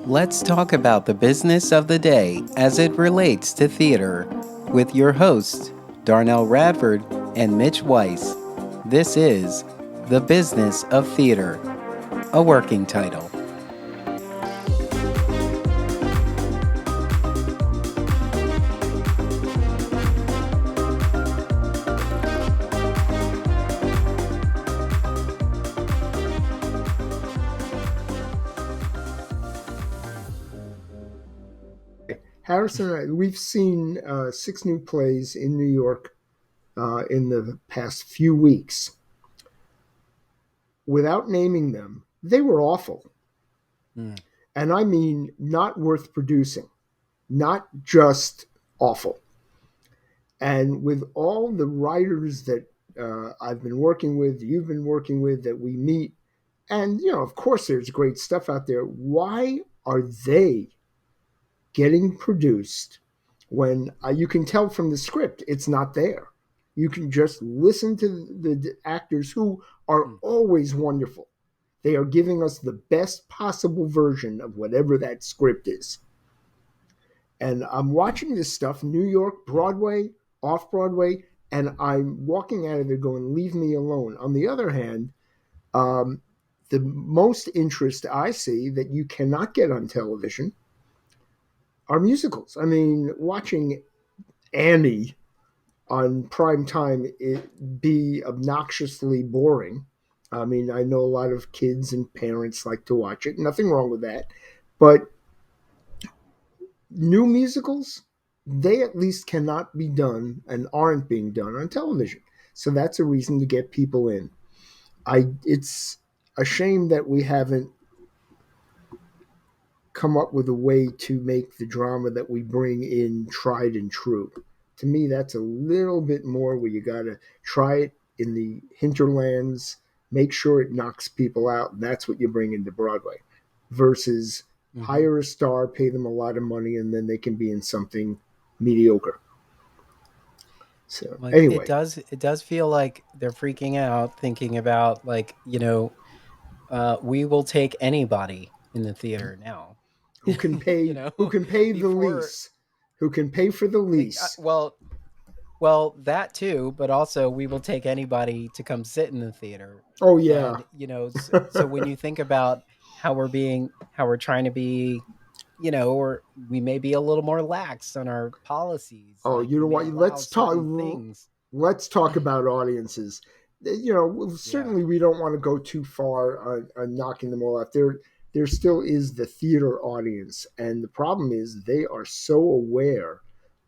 Let's talk about the business of the day as it relates to theater with your hosts, Darnell Radford and Mitch Weiss. This is The Business of Theater, a working title. Harrison and I, we've seen 6 new plays in New York in the past few weeks. Without naming them, they were awful. And I mean, not worth producing, not just awful. And with all the writers that I've been working with, you've been working with, that we meet, and, of course, there's great stuff out there. Why are they getting produced when you can tell from the script it's not there? You can just listen to the actors who are always wonderful. They are giving us the best possible version of whatever that script is. And I'm watching this stuff, New York, Broadway, off Broadway, and I'm walking out of there going, leave me alone. On the other hand, the most interest I see that you cannot get on television are musicals. I mean, watching Annie on prime time be obnoxiously boring. I mean, I know a lot of kids and parents like to watch it. Nothing wrong with that. But new musicals, they at least cannot be done and aren't being done on television. So that's a reason to get people in. It's a shame that we haven't come up with a way to make the drama that we bring in tried and true. To me, that's a little bit more where you got to try it in the hinterlands, make sure it knocks people out. And that's what you bring into Broadway versus hire a star, pay them a lot of money, and then they can be in something mediocre. So anyway, it does feel like they're freaking out, thinking about we will take anybody in the theater now. who can you pay? know, Who can pay the before lease? Who can pay for the lease? well, that too, but also we will take anybody to come sit in the theater. Oh yeah. And so when you think about how we're trying to be, or we may be a little more lax on our policies, Oh, like you know we may what? allow certain things. Let's talk about audiences. Yeah. Certainly we don't want to go too far on knocking them all out. There still is the theater audience, and the problem is they are so aware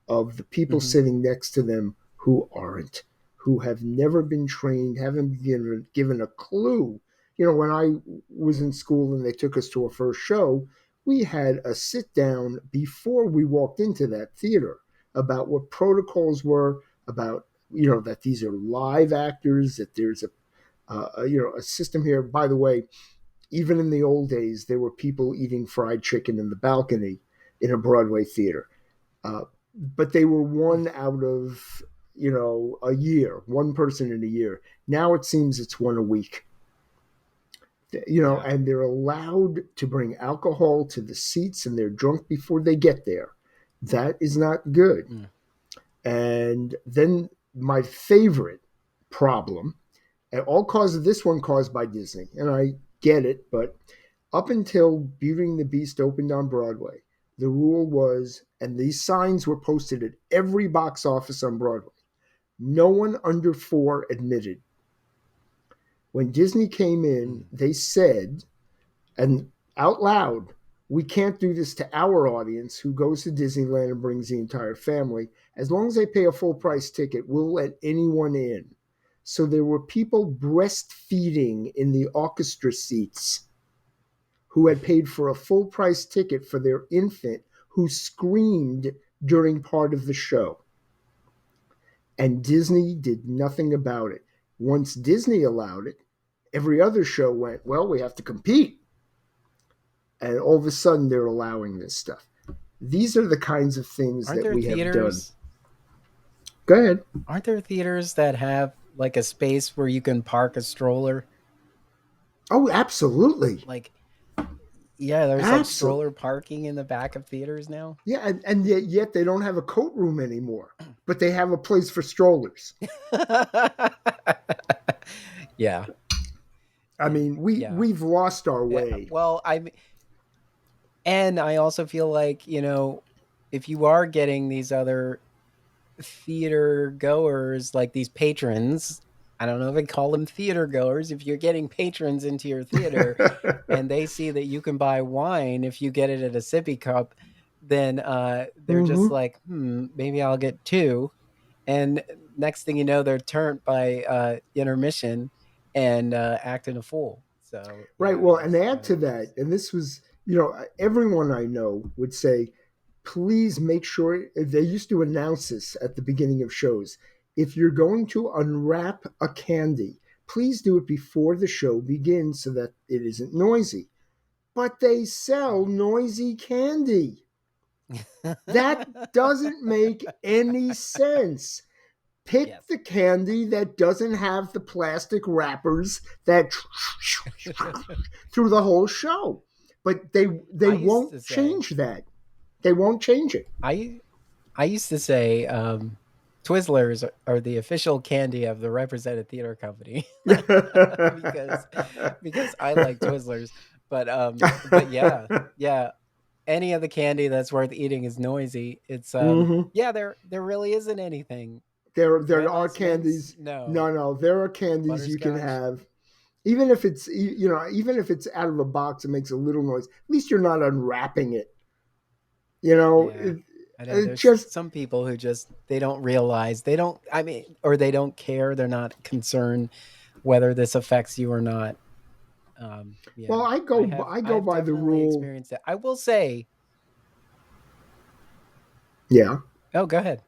of the people Hmm. sitting next to them who aren't, who have never been trained, haven't been given a clue. When I was in school and they took us to a first show, we had a sit down before we walked into that theater about what protocols were, about that these are live actors, that there's a system here. By the way, even in the old days, there were people eating fried chicken in the balcony in a Broadway theater. But they were one out of a year, one person in a year. Now it seems it's one a week. Yeah. And they're allowed to bring alcohol to the seats, and they're drunk before they get there. That is not good. Mm. And then my favorite problem, and all caused this one caused by Disney, and I get it, but up until Beauty and the Beast opened on Broadway, the rule was, and these signs were posted at every box office on Broadway, no one under 4 admitted. When Disney came in, Mm. they said, and out loud, we can't do this to our audience who goes to Disneyland and brings the entire family. As long as they pay a full price ticket, we'll let anyone in. So there were people breastfeeding in the orchestra seats who had paid for a full price ticket for their infant who screamed during part of the show. And Disney did nothing about it. Once Disney allowed it, every other show went, well, we have to compete. And all of a sudden, they're allowing this stuff. These are the kinds of things Aren't that there we have done. theaters? Go ahead. Aren't there theaters that have like a space where you can park a stroller? Oh, absolutely. Like Yeah, there's like Absolutely. stroller parking in the back of theaters now. Yeah, and yet they don't have a coat room anymore, but they have a place for strollers. Yeah. I mean, Yeah. we've lost our way. Well, and I also feel like, if you are getting these other theater goers, like these patrons, I don't know if I call them theater goers, if you're getting patrons into your theater and they see that you can buy wine if you get it at a sippy cup, then they're just Hmm. like, maybe I'll get two. And next thing you know, they're turned by intermission and acting a fool. So Right. yeah, Well, and add so to that, and this was, everyone I know would say, please make sure, they used to announce this at the beginning of shows. If you're going to unwrap a candy, please do it before the show begins so that it isn't noisy. But they sell noisy candy. That doesn't make any sense. Pick yes. the candy that doesn't have the plastic wrappers that through the whole show. But they I used won't to say, change that. They won't change it. I I used to say Twizzlers are the official candy of the represented theater company because I like Twizzlers. But yeah, yeah. Any of the candy that's worth eating is noisy. It's Hmm. yeah, there really isn't anything. There are Grandma's mints? candies. No. No, no, there are candies you can Butterscotch? have. Even if it's even if it's out of a box and makes a little noise, at least you're not unwrapping it. You know, Yeah. it, I know it there's just some people who just they don't realize, they don't I mean, or they don't care, they're not concerned whether this affects you or not. well, Yeah. I I go have by the definitely rule. experienced it. I will say, Yeah. oh, go ahead.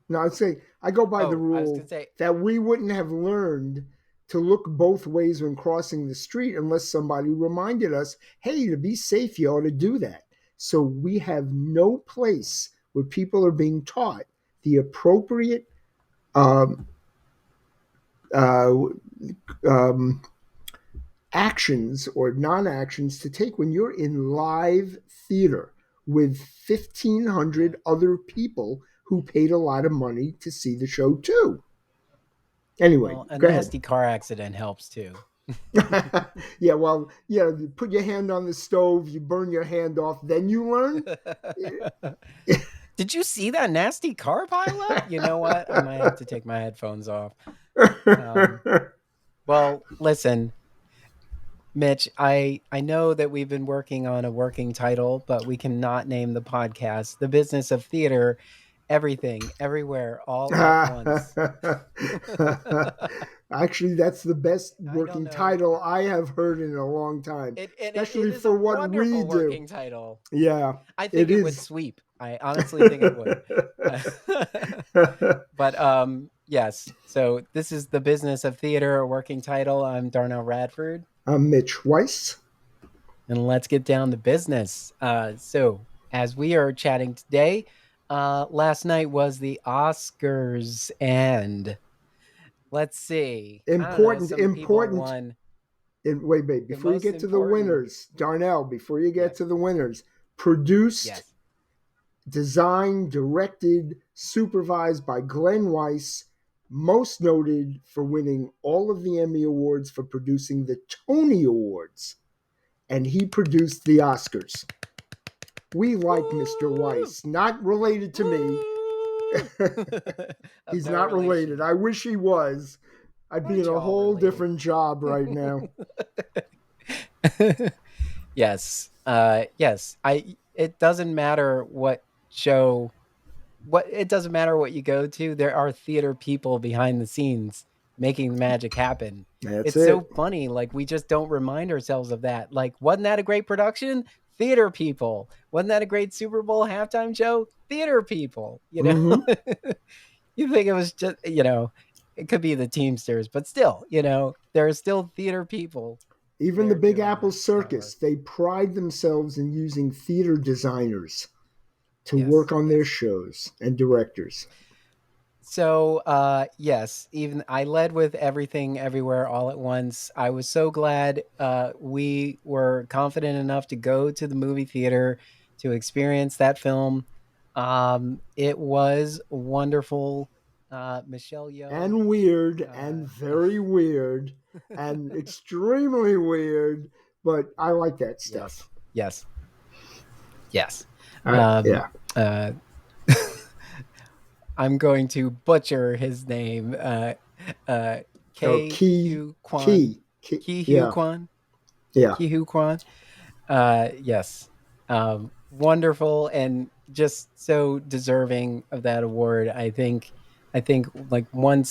No, I'd say I go by the Oh, I was going rule to say, that we wouldn't have learned to look both ways when crossing the street unless somebody reminded us, hey, to be safe, you ought to do that. So we have no place where people are being taught the appropriate um, uh, um, actions or non actions to take when you're in live theater with yeah. 1,500 other people who paid a lot of money to see the show too. Anyway, Well, a go ahead. nasty car accident helps too. Yeah, well, you put your hand on the stove, you burn your hand off, then you learn. Did you see that nasty car pileup? You know what? I might have to take my headphones off. Um, well, listen, Mitch, I know that we've been working on a working title, but we cannot name the podcast "The Business of Theater." Everything, everywhere, all at once. Actually, that's the best I don't working know. title I have heard in a long time, It especially is a for what we wonderful do. working title. Yeah, I think it it would is. sweep. I honestly think it would. But yes. So this is The Business of Theater, a working title. I'm Darnell Radford, I'm Mitch Weiss. and let's get down to business. So as we are chatting today, last night was the Oscars, and let's see. I don't know. Important, Some people important. won Wait, the before you most get to the important. winners, Darnell, before you get Yes. to the winners, produced, Yes. designed, directed, supervised by Glenn Weiss, most noted for winning all of the Emmy Awards for producing the Tony Awards. And he produced the Oscars. We like Mr. Woo! Weiss, not related to me. Woo! Of He's no not related. relation. I wish he was. I'd be in Aren't a y'all whole related? different job right now. Yes. Yes. I it doesn't matter what show what it doesn't matter what you go to. There are theater people behind the scenes making the magic happen. That's It's so it. funny. Like we just don't remind ourselves of that. Like, wasn't that a great production? Theater people. Wasn't that a great Super Bowl halftime show? Theater people. Hmm. You think it was just, it could be the Teamsters, but still, there are still theater people Even the there Big doing Apple that Circus, work. they pride themselves in using theater designers to Yes, work on their yes. shows and directors. So, yes, even I led with Everything Everywhere All at Once. I was so glad we were confident enough to go to the movie theater to experience that film. It was wonderful. Michelle Yeoh. And weird and Uh, very weird and extremely weird, but I like that yes, stuff. yes, yes. Um, Yeah. uh, I'm going to butcher his name. Uh, Oh, K Hu Kwan. key. Ki Hu Yeah, Kwan. yeah. Ki Hu Kwan. Yes. Wonderful and just so deserving of that award. I think like uh,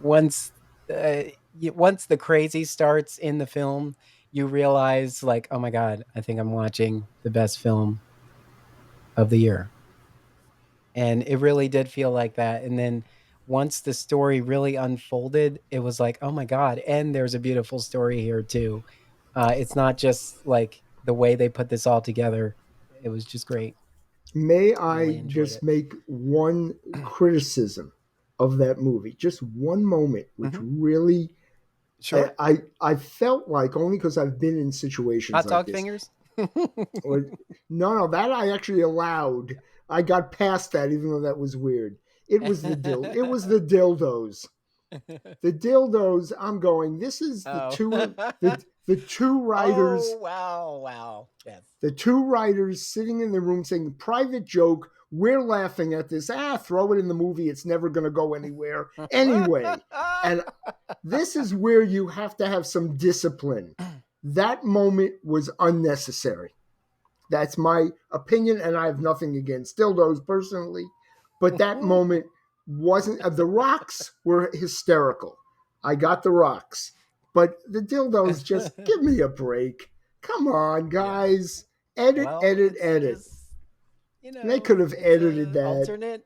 once the crazy starts in the film, you realize like, oh my god, I think I'm watching the best film of the year. And it really did feel like that. And then once the story really unfolded, it was like, oh my god, and there's a beautiful story here too. It's not just like the way they put this all together. It was just great. May Really I enjoyed just it. make one criticism of that movie? Just one moment, which Hmm. really Sure. I felt like, only because I've been in situations Hot like dog this. fingers. Or no, that I actually allowed. I got past that, even though that was weird. It was the dildos. The dildos. I'm going. This is Oh. the two writers. Oh wow, wow. Yes. The two writers sitting in the room saying, "Private joke. We're laughing at this. Throw it in the movie. It's never going to go anywhere anyway." And this is where you have to have some discipline. That moment was unnecessary. That's my opinion, and I have nothing against dildos personally. But that moment wasn't. The rocks were hysterical. I got the rocks, but the dildos, just give me a break. Come on, Yeah. guys. Edit, Well, edit, it's edit. just They could have it's edited a that. alternate.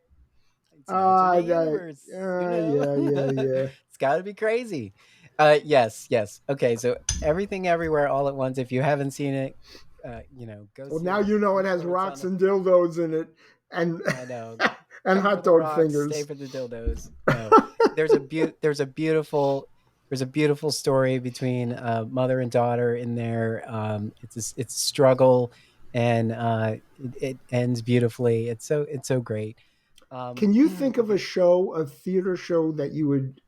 It's an Ah, alternate that. universe. Yeah, yeah, yeah. It's got to be crazy. Yes, yes. Okay, so Everything Everywhere All at Once. If you haven't seen it, go Well, see now it. you know it I'm has sure it's on rocks the. and dildos in it, and I know. and Come for hot the dog rocks, stay fingers. for the dildos. No, there's a there's a beautiful story between mother and daughter in there. It's a struggle, and it ends beautifully. It's so great. Can you think of Okay. a theater show that you would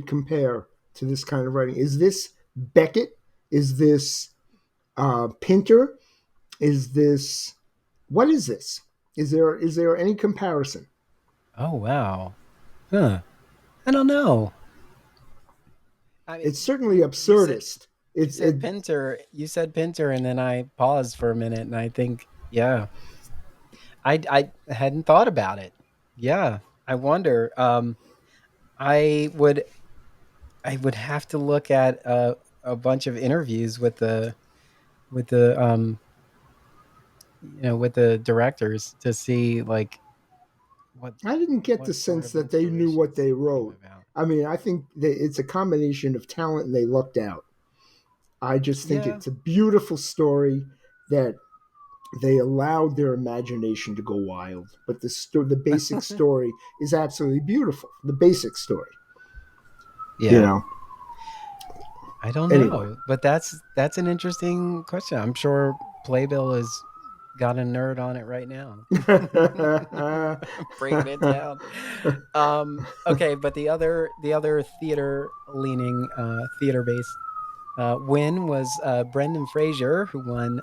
compare to this kind of writing? Is this Beckett? Is this Pinter? Is this what is this? Is there any comparison? Oh wow. Huh. I don't know. I mean, It's certainly you said absurdist. you It's said it. Pinter. You said Pinter, and then I paused for a minute, and I think, yeah, I hadn't thought about it. Yeah, I wonder. I would I would have to look at a bunch of interviews with the directors to see like what I didn't get the what sort sense of that they knew what inspirations they came wrote. about. I mean, I think that it's a combination of talent and they lucked out. I just think Yeah. it's a beautiful story that they allowed their imagination to go wild. But the basic story is absolutely beautiful. The basic story, you Yeah. know. I don't Anyway, know, but that's an interesting question. I'm sure Playbill has got a nerd on it right now, breaking it down. Okay, but the other theater based win was Brendan Fraser, who won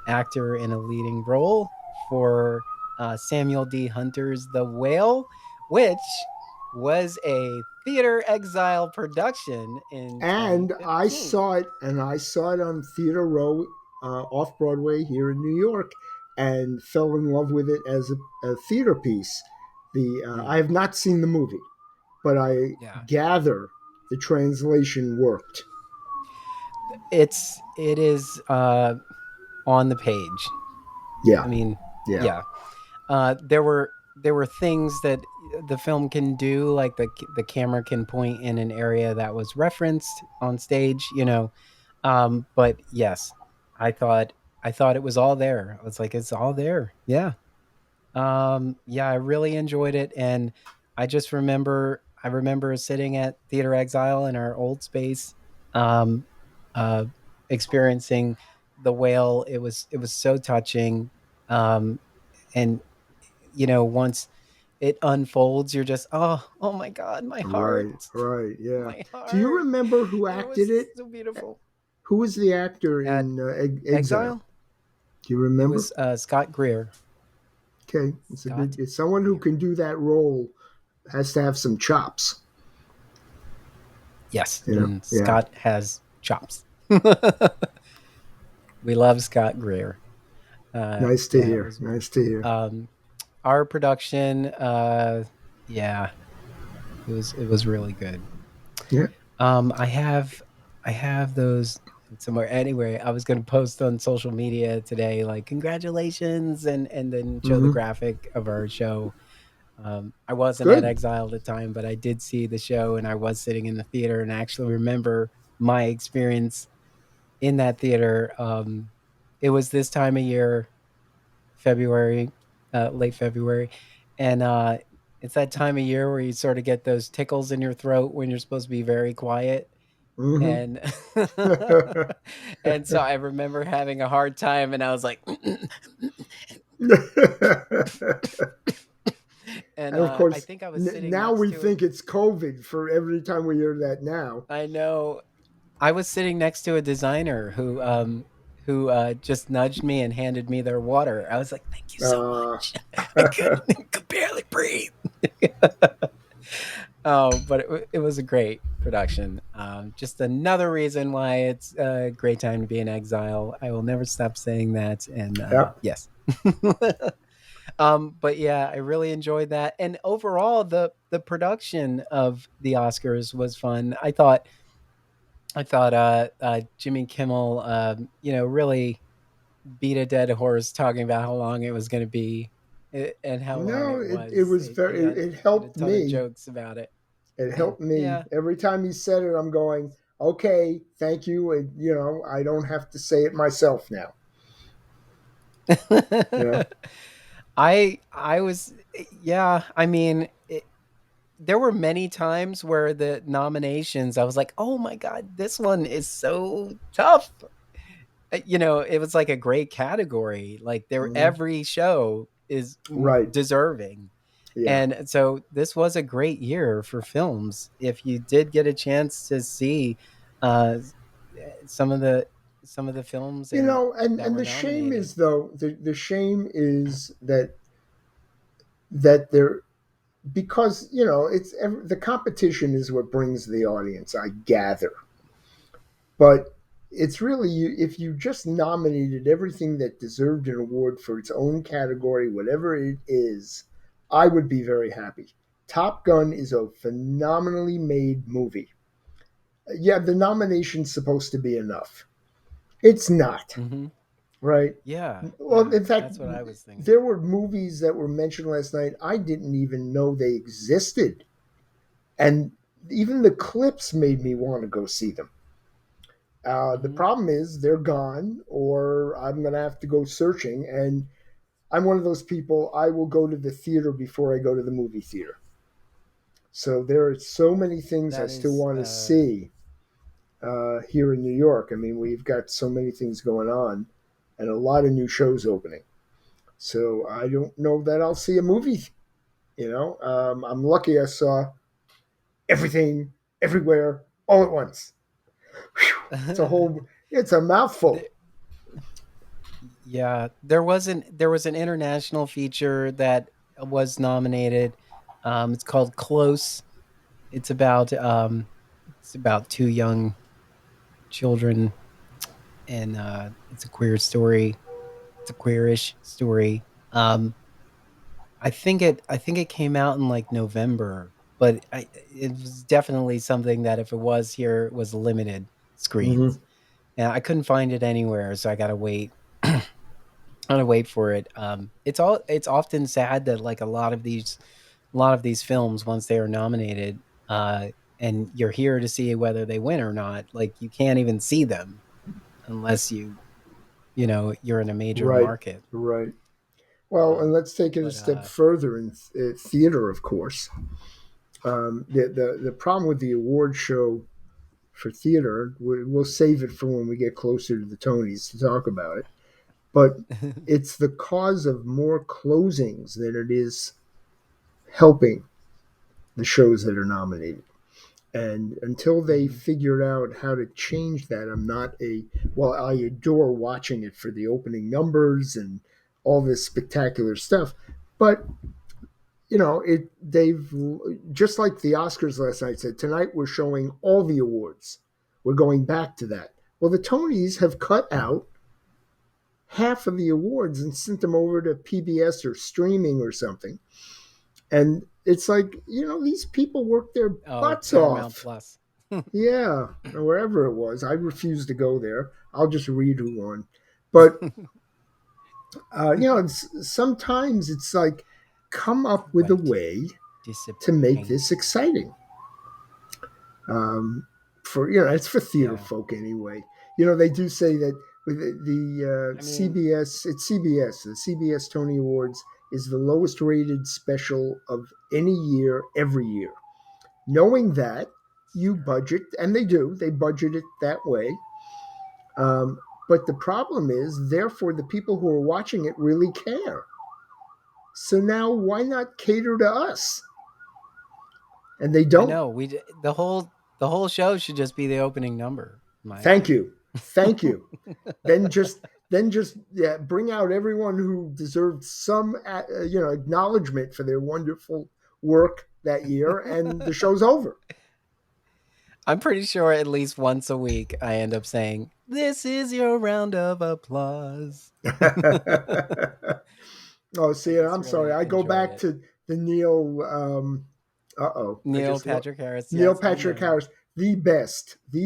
actor in a leading role for Samuel D. Hunter's The Whale, which was a theater exile production in and 2015. I saw it on Theater Row, off Broadway here in New York, and fell in love with it as a theater piece. Mm, I have not seen the movie, but I yeah, gather the translation worked. it is on the page. Yeah, I mean, yeah. yeah. There were things that the film can do, like the camera can point in an area that was referenced on stage, But yes, I thought I thought it was all there. I was like, it's all there. Yeah, Yeah, I really enjoyed it, and I remember sitting at Theater Exile in our old space, um, uh, experiencing the whale. It was so touching, um, and once it unfolds, you're just oh my god, Right, right, yeah. my Do you heart. remember who It acted was it? so beautiful. Who was the actor At in Exile? Exile, Do you it remember? was Scott Greer. Okay, it's a good. Scott It's someone who Greer. can do that role has to have some chops. Yes, You know? and Yeah. Scott has chops. We love Scott Greer. Nice to Yeah, it hear. was Nice to hear. um, our production. Yeah, it was really good. Yeah. I have those somewhere. Anyway, I was going to post on social media today, like congratulations, and then show the Mm-hmm. graphic of our show. I wasn't at Good. Exile at the time, but I did see the show, and I was sitting in the theater, and I actually remember my experience in that theater. It was this time of year, February, late February, and it's that time of year where you sort of get those tickles in your throat when you're supposed to be very quiet, Mm-hmm. and and so I remember having a hard time, and I was like, and And of I course, think I was sitting now next we to it. think it's COVID for every time we hear that now. I know I was sitting next to a designer who just nudged me and handed me their water. I was like, "Thank you so Uh, much." I could barely breathe. Oh, but it was a great production. Just another reason why it's a great time to be in exile. I will never stop saying that. And yep. yes. But yeah, I really enjoyed that. And overall, the production of the Oscars was fun. I thought Jimmy Kimmel, really beat a dead horse talking about how long it was going to be, and how long No, it it was. was He very. had It he had a helped ton of me. jokes about it. It helped me Yeah. every time he said it. I'm going, okay, thank you. And, I don't have to say it myself now. You know. I was yeah, I mean, there were many times where the nominations I was like, "Oh my god, this one is so tough." It was like a great category. Like there Mhm. every show is Right. deserving. Yeah. And so this was a great year for films. If you did get a chance to see uh some of the films that And were the shame nominated. is though the shame is that there because it's the competition is what brings the audience. I gather, but it's really if you just nominated everything that deserved an award for its own category, whatever it is, I would be very happy. Top Gun is a phenomenally made movie. Yeah, the nomination's supposed to be enough. It's not, Hmm. right? Yeah, Well, yeah, in fact, that's what I was thinking. there were movies that were mentioned last night I didn't even know they existed. And even the clips made me want to go see them. The Hmm. problem is they're gone, or I'm going to have to go searching. And I'm one of those people, I will go to the theater before I go to the movie theater. So there are so many things I That still is want to see here in New York. I mean, we've got so many things going on and a lot of new shows opening. So I don't know that I'll see a movie. I'm lucky I saw everything, everywhere, all at once. Whew, it's a mouthful. The- yeah, there was an international feature that was nominated. It's called Close. It's about two young children, and it's a queer story. It's a queerish story. I think it came out in like November, but it was definitely something that if it was here, it was limited Mm-hmm. screens, and I couldn't find it anywhere, so I gotta wait. I gotta wait for it. It's often sad that like a lot of these films, once they are nominated, uh, and you're here to see whether they win or not, like you can't even see them unless you're in a major Right, market. right. Well, and let's take it a But step further in theater, of course. The problem with the award show for theater, we'll save it for when we get closer to the Tonys to talk about it. But it's the cause of more closings than it is helping the shows that are nominated. And until they Mhm. figured out how to change that, I'm not a, well, I adore watching it for the opening numbers and all this spectacular stuff. But, they've, just like the Oscars last night said, tonight we're showing all the awards. We're going back to that. Well, the Tonys have cut out half of the awards and sent them over to PBS or streaming or something. And it's like, these people work their Oh, butts Paramount off. Plus. Yeah, or wherever it was. I refuse to go there. I'll just read who won. But, sometimes it's like, come up with a Quite way to make disappointing. this exciting. For it's for theater Yeah. folk anyway. They do say that with the I mean, CBS, it's CBS. The CBS Tony Awards is the lowest rated special of any year every year. Knowing that, you sure. budget, and they budget it that way. Um, but the problem is, therefore, the people who are watching it really care. So now, why not cater to us? And they I don't. know. The whole show should just be the opening number, in my Thank opinion. you, thank you. Then just yeah, bring out everyone who deserved some acknowledgement for their wonderful work that year, and the show's over. I'm pretty sure at least once a week I end up saying, "This is your round of applause." Oh, I see, just I'm sorry. really I go enjoy back it. to the Neil. I Neil just Patrick Harris, Neil yes, I Patrick know. Harris, the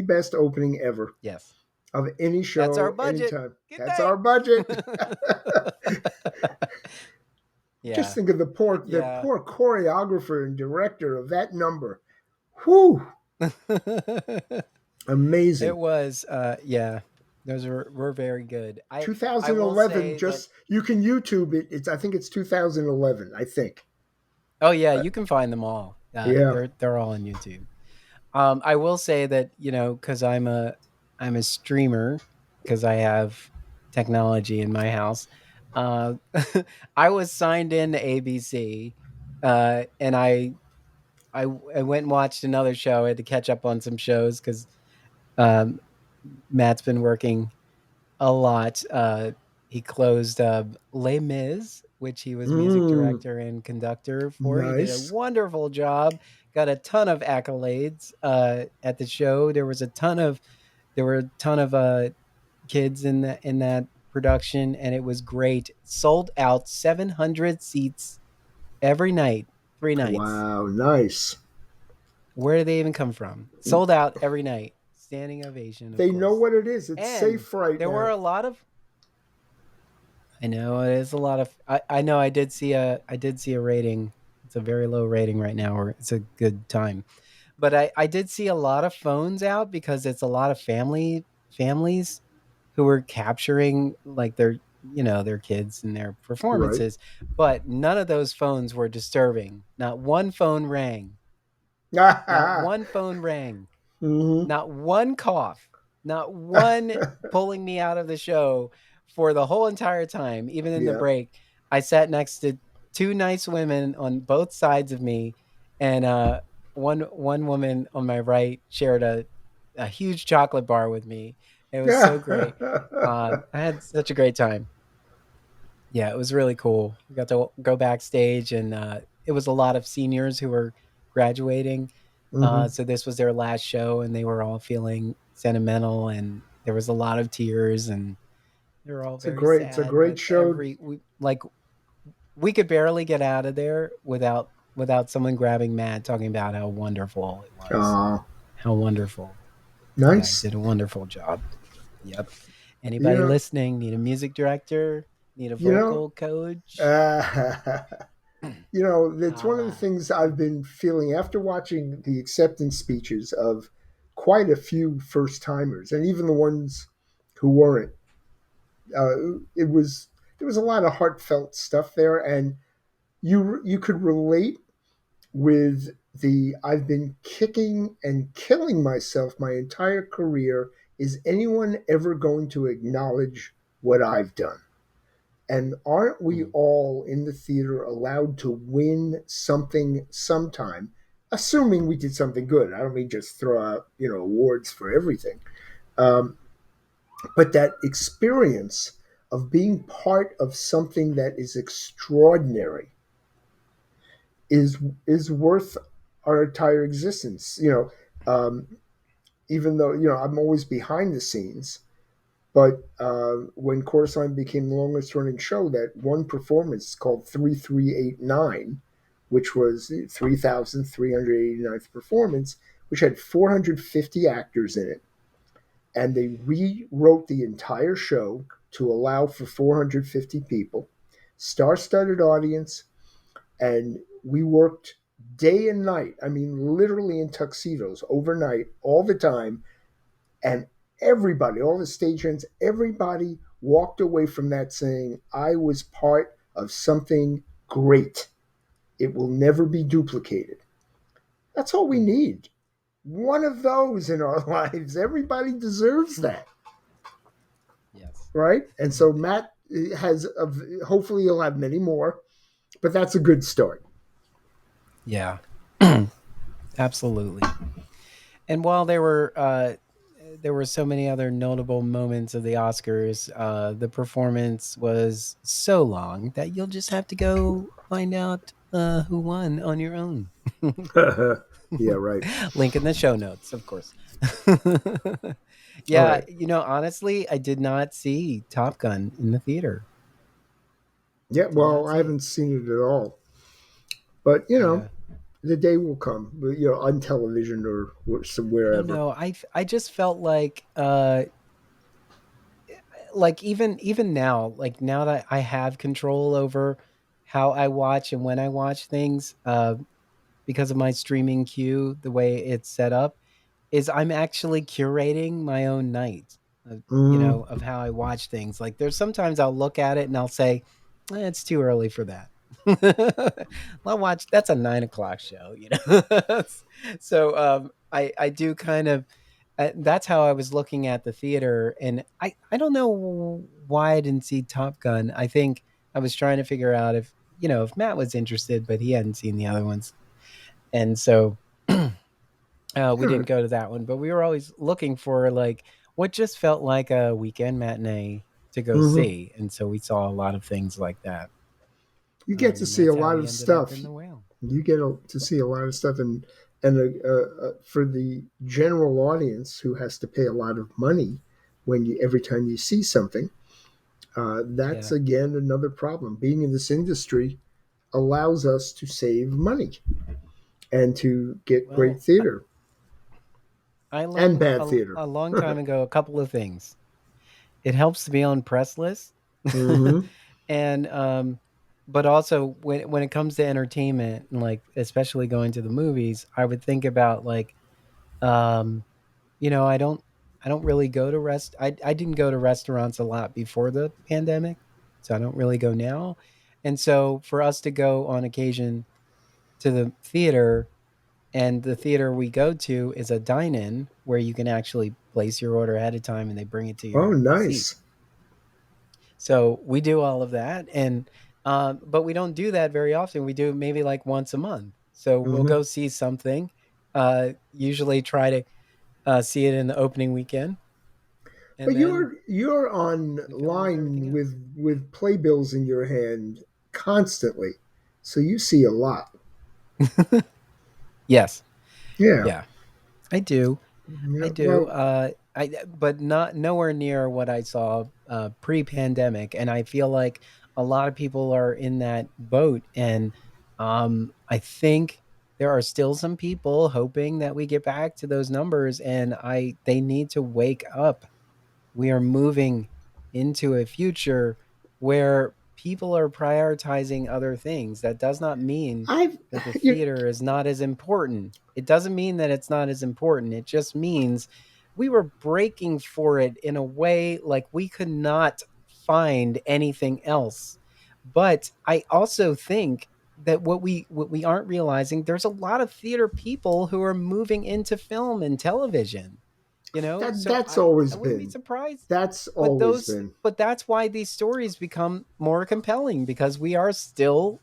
best opening ever Yes. of any That's our show, budget. anytime. Good That's our budget. night. Just Yeah. think of the Yeah. poor choreographer and director of that number. Whew, It amazing. was yeah. Those were very good. I will 2011. say that. Just you can YouTube it. It's I think it's 2011. I think. Oh yeah, Uh, you can find them all. yeah. They're all on YouTube. I will say that, because I'm a streamer, because I have technology in my house. Uh, I was signed in to ABC, and I went and watched another show. I had to catch up on some shows because um, Matt's been working a lot. He closed Les Mis, which he was music Mm, director and conductor for. He did a nice. wonderful job. Got a ton of accolades at the show. There were a ton of kids in that production, and it was great. Sold out 700 seats every night, 3 nights. Wow, nice. Where did they even come from? Sold out every night. Standing ovation, of They know course. what it is. It's And safe right there were now. a lot of I know it is a lot of. I know I did see a rating. It's a very low rating right now, or it's a good time. But I did see a lot of phones out because it's a lot of families who were capturing like their kids and their Right. performances. But none of those phones were disturbing. Not one phone rang. Not one phone rang. hmm Not one cough, not one pulling me out of the show for the whole entire time, even in the yeah. break. I sat next to two nice women on both sides of me, and one woman on my right shared a huge chocolate bar with me. It was so great. I had such a great time. Yeah, it was really cool. We got to go backstage, and it was a lot of seniors who were graduating. hmm So this was their last show, and they were all feeling sentimental, and there was a lot of tears, and they were all very It's a sad. great But show. we could barely get out of there without someone grabbing Matt, talking about how wonderful it was, Uh, how wonderful. Yeah, he nice. did a wonderful job. Yep. You Anybody know, listening need a music director? Need a you know, vocal coach? uh, that's one of the Holla. things I've been feeling after watching the acceptance speeches of quite a few first timers, and even the ones who weren't. It was there was a lot of heartfelt stuff there, and you could relate with the I've been kicking and killing myself my entire career. Is anyone ever going to acknowledge what I've done? And aren't we Mm. all in the theater allowed to win something sometime, assuming we did something good? I don't mean just throw out, awards for everything. Um, but that experience of being part of something that is extraordinary is is worth our entire existence. Um, even though I'm always behind the scenes, but when Chorus Line became the longest running show, that one performance called 3389, which was the 3,389th performance, which had 450 actors in it, and they rewrote the entire show to allow for 450 people, star-studded audience, and we worked day and night. I mean, literally in tuxedos overnight, all the time, and everybody, all the stagehands, everybody walked away from that saying, I was part of something great. It will never be duplicated. That's all we Mm. need. One of those in our lives. Everybody deserves Hmm. that, Yes. right? And Mm. so Matt has, hopefully, he'll have many more, but that's a good start. Yeah. Absolutely. And while there were so many other notable moments of the Oscars, the performance was so long that you'll just have to go find out who won on your own. Yeah, right. Link in the show notes, of course. All Yeah, right. honestly, I did not see Top Gun in the theater. Yeah, Did well, not I see it. haven't seen it at all, but Yeah. the day will come, on television or I don't wherever. know. I just felt like even now, like now that I have control over how I watch and when I watch things, because of my streaming queue, the way it's set up, is I'm actually curating my own night of, Mm. of how I watch things. Like there's sometimes I'll look at it and I'll say, it's too early for that. I'll watch that's a 9 o'clock show. So I do kind of that's how I was looking at the theater, and I don't know why I didn't see Top Gun. I think I was trying to figure out if if Matt was interested, but he hadn't seen the other ones, and so we Yeah. didn't go to that one. But we were always looking for like what just felt like a weekend matinee to go Hmm. see, and so we saw a lot of things like that, You get to and see a that's how lot we of ended up stuff. in the whale. You get to see a lot of stuff, and for the general audience who has to pay a lot of money every time you see something, that's Yeah. again another problem. Being in this industry allows us to save money and to get great Well, theater I and learned bad theater. a long time ago a couple of things. It helps to be on press lists. Hmm. And but also when it comes to entertainment and like especially going to the movies, I would think about like um I don't really go to I didn't go to restaurants a lot before the pandemic, so I don't really go now. And so for us to go on occasion to the theater, and the theater we go to is a dine-in where you can actually place your order ahead of time and they bring it to Oh, your seat. nice. So we do all of that, and but we don't do that very often. We do maybe like once a month. So we'll Hmm. go see something. Usually try to see it in the opening weekend, But and then you're we film up everything online else. with playbills in your hand constantly, so you see a lot. Yes, Yeah. yeah, I do. I Yeah. do. Well, But not nowhere near what I saw pre-pandemic, and I feel like a lot of people are in that boat. And I think there are still some people hoping that we get back to those numbers, and I they need to wake up. We are moving into a future where people are prioritizing other things. That does not mean I've that the you, theater is not as important. It doesn't mean that it's not as important. It just means we were breaking for it in a way like we could not find anything else. But I also think that what we aren't realizing, there's a lot of theater people who are moving into film and television. So That's I always wouldn't be been. surprised. That's But always those been. but that's why these stories become more compelling, because we are still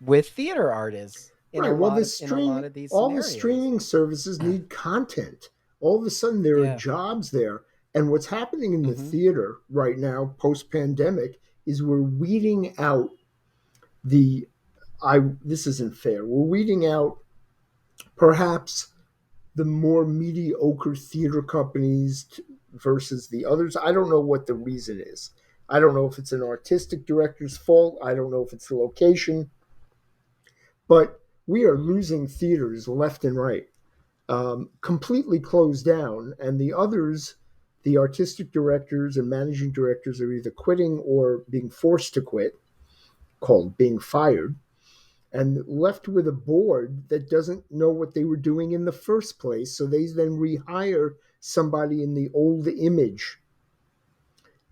with theater artists in a Right. Well, lot of these all the scenarios. streaming services need content. All of a sudden, there are Yeah. jobs there. And what's happening in the Hmm. theater right now, post pandemic, is we're weeding out the. This isn't fair. We're weeding out perhaps the more mediocre theater companies versus the others. I don't know what the reason is. I don't know if it's an artistic director's fault. I don't know if it's the location, but we are losing theaters left and right, completely closed down. And the others, the artistic directors and managing directors, are either quitting or being forced to quit, called being fired, and left with a board that doesn't know what they were doing in the first place. So they then rehire somebody in the old image.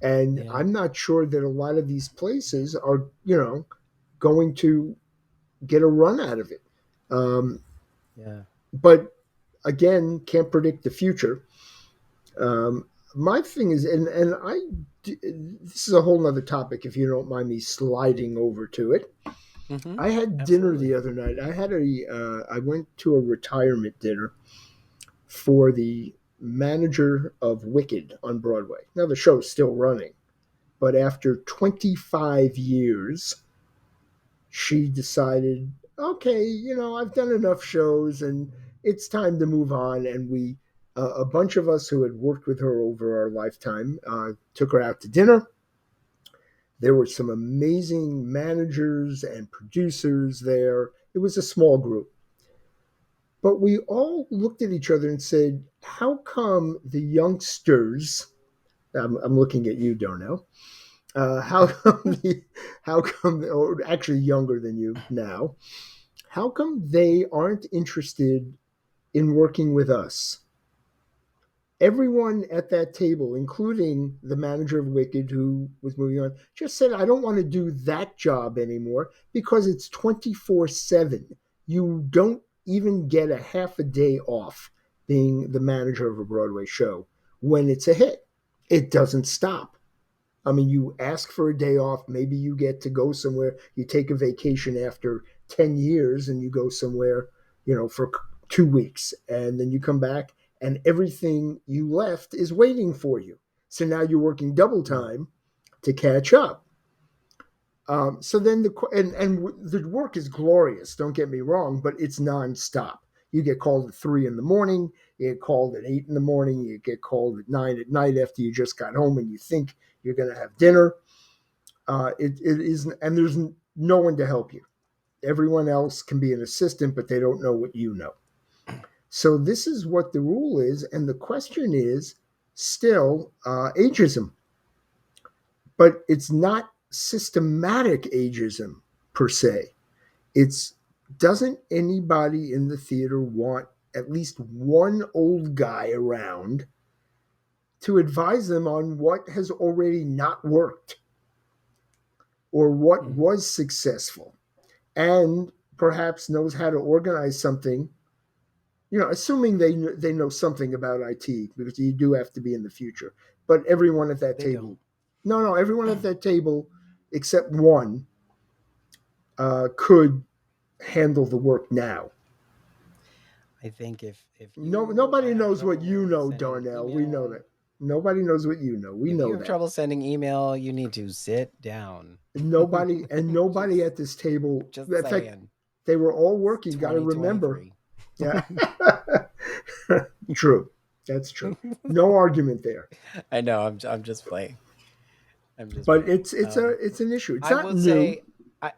And Yeah. I'm not sure that a lot of these places are, going to get a run out of it. Um, Yeah. but again, can't predict the future. My thing is, this is a whole nother topic if you don't mind me sliding over to it. Hmm. I had dinner the Absolutely. other night. I went to a retirement dinner for the manager of Wicked on Broadway. Now the show's still running, but after 25 years, she decided, okay, I've done enough shows and it's time to move on. And a bunch of us who had worked with her over our lifetime, took her out to dinner. There were some amazing managers and producers there. It was a small group. But we all looked at each other and said, how come the youngsters, I'm looking at you, Darnell, how come how come, or actually younger than you now, how come they aren't interested in working with us? Everyone at that table, including the manager of Wicked who was moving on, just said, I don't want to do that job anymore because it's 24/7. You don't even get a half a day off being the manager of a Broadway show when it's a hit. It doesn't stop. I mean, you ask for a day off. Maybe you get to go somewhere. You take a vacation after 10 years and you go somewhere, for 2 weeks. And then you come back and everything you left is waiting for you. So now you're working double Mm. time to catch up. So then and the work is glorious. Don't get me wrong, but it's nonstop. You get called at 3 in the morning. You get called at 8 in the morning. You get called at 9 at night after you just got home and you think you're going to have dinner. It is, and there's no one to help you. Everyone else can be an assistant, but they don't know what you know. So this is what the rule is, and the question is still ageism, but it's not systematic ageism per se. It's doesn't anybody in the theater want at least one old guy around to advise them on what has already not worked or what Hmm. was successful and perhaps knows how to organize something, assuming they know something about IT, because you do have to be in the future. But everyone at that They table, don't. no, everyone at that table except one could handle the work now. I think if No, you nobody have knows what you trouble know, sending Darnell. We know email, that. Nobody knows what you know. We if you know have that. trouble sending email, you need to sit down. Nobody just at this table. just In fact, saying. they were all It's working. Got to remember. 2023. Yeah, true. That's true. No argument there. I know. I'm just playing. I'm just But playing. it's an issue. It's I not will new. say I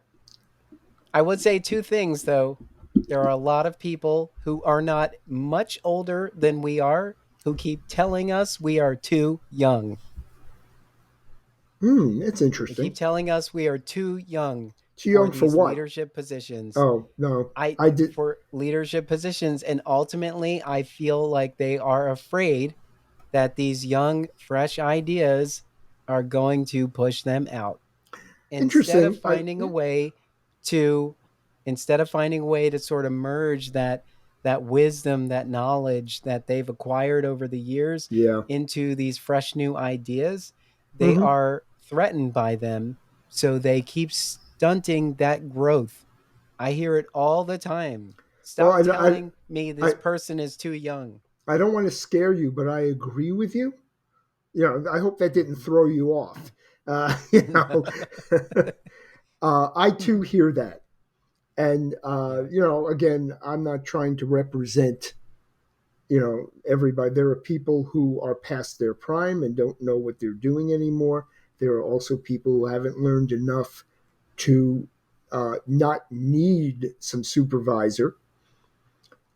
I would say two things though. There are a lot of people who are not much older than we are who keep telling us we are too young. It's They interesting. keep telling us we are too young Too for young for these what? leadership positions. Oh no, I I did. For leadership positions, and ultimately I feel like they are afraid that these young fresh ideas are going to push them out instead of Interesting. finding a way to sort of merge that wisdom, that knowledge that they've acquired over the years Yeah. into these fresh new ideas. They Hmm. are threatened by them, so they keep stunting that growth. I hear it all the time. Well, Stop telling me I, this person is too young. I don't want to scare you, but I agree with you. I hope that didn't throw you off. You know, I too hear that. And, Yeah. again, I'm not trying to represent, everybody. There are people who are past their prime and don't know what they're doing anymore. There are also people who haven't learned enough to not need some supervisor.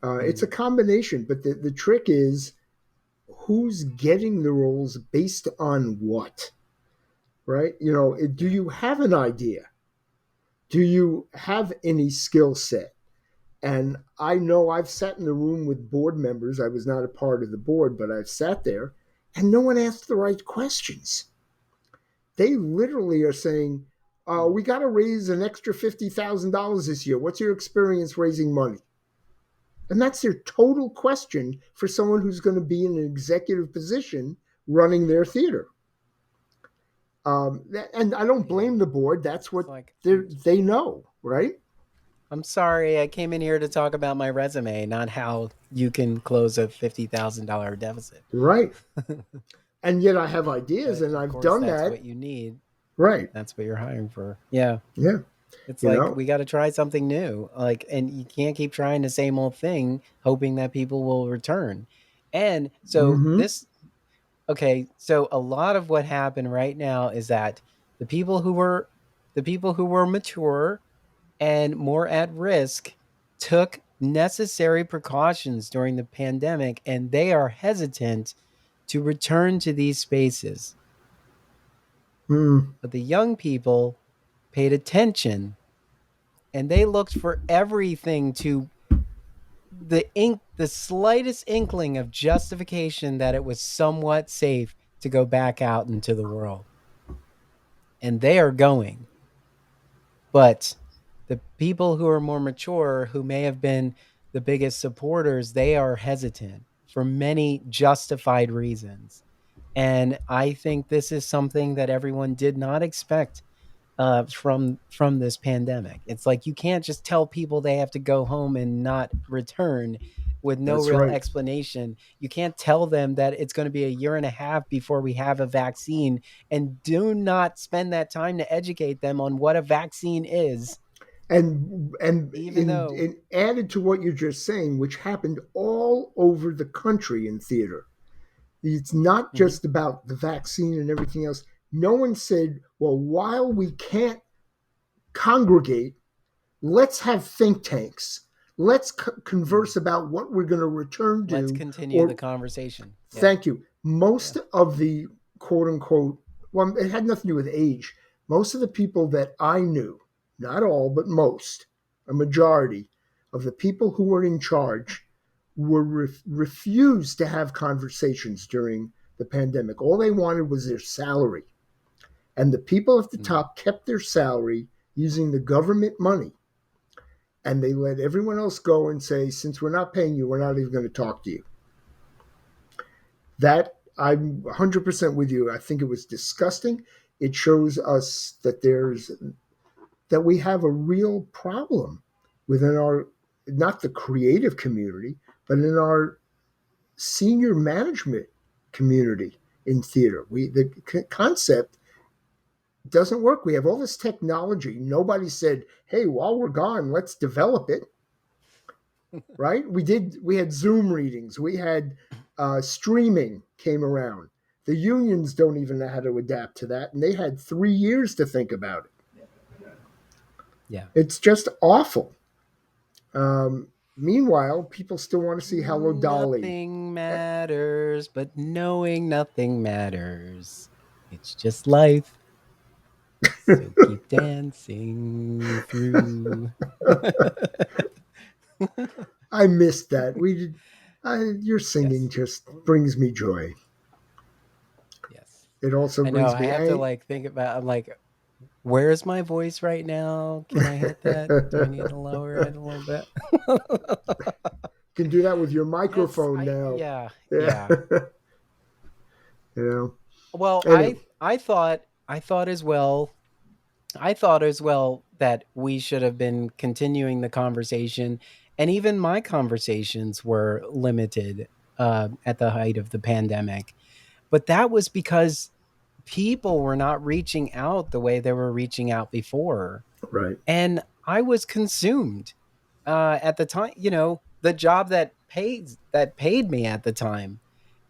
It's a Mm, combination, but the trick is who's getting the roles based on what, right? Do yeah. you have an idea? Do you have any skill set? And I know I've sat in the room with board members. I was not a part of the board, but I've sat there and no one asked the right questions. They literally are saying, Mm, we got to raise an extra $50,000 this year. What's your experience raising money? And that's their total question for someone who's going to be in an executive position running their theater. And I don't yeah. blame the board. That's It's what like they know, right? I'm sorry, I came in here to talk about my resume, not how you can close a $50,000 deficit. Right. And yet I have ideas But and of I've course, done that's that. what you need. Right. That's what you're hiring for. Yeah. Yeah. It's You like know? we got to try something new. Like, and you can't keep trying the same old thing, hoping that people will return. And so, Mm-hmm. okay, so a lot of what happened right now is that the people who were, the people who were mature and more at risk took necessary precautions during the pandemic, and they are hesitant to return to these spaces. Mm. But the young people paid attention and they looked for everything to the slightest inkling of justification that it was somewhat safe to go back out into the world. And they are going. But the people who are more mature, who may have been the biggest supporters, they are hesitant for many justified reasons. And I think this is something that everyone did not expect from this pandemic. It's like you can't just tell people they have to go home and not return with no That's real right. explanation. You can't tell them that it's going to be a year and a half before we have a vaccine, and do not spend that time to educate them on what a vaccine is. And Even though, in added to what you're just saying, which happened all over the country in theater. It's not mhm, just about the vaccine and everything else. No one said, well, while we can't congregate, let's have think tanks. Let's mm, converse about what we're going to return let's to. continue the Or, conversation. Yeah, thank you. yeah. Most of the quote unquote, well, it had nothing to do with age. Most of the people that I knew, not all, but most, a majority of the people who were in charge were refused to have conversations during the pandemic. All they wanted was their salary. And the people at the Mm. top kept their salary using the government money. And they let everyone else go and say, since we're not paying you, we're not even going to talk to you. That I'm 100% with you. I think it was disgusting. It shows us that we have a real problem within our, not the creative community, but in our senior management community in theater. The concept doesn't work. We have all this technology. Nobody said, "Hey, while we're gone, let's develop it." Right? We did. We had Zoom readings. We had streaming came around. The unions don't even know how to adapt to that, and they had 3 years to think about it. Yeah. It's just awful. Meanwhile, people still want to see Hello Dolly. Nothing matters, but knowing nothing matters. It's just life. So keep dancing through. I missed that. We did. Your singing Yes. just brings me joy. Yes. It also I know. brings I me have to like think about. I'm like, where's my voice right now? Can I hit that? Do I need to lower it a little bit? Can do that with your Yes. microphone I. now. Yeah. Yeah. Yeah. You know. Well, Anyway, I thought as well. I thought as well that we should have been continuing the conversation, and even my conversations were limited at the height of the pandemic. But that was because people were not reaching out the way they were reaching out before. right. And I was consumed at the time. The job that paid me at the time,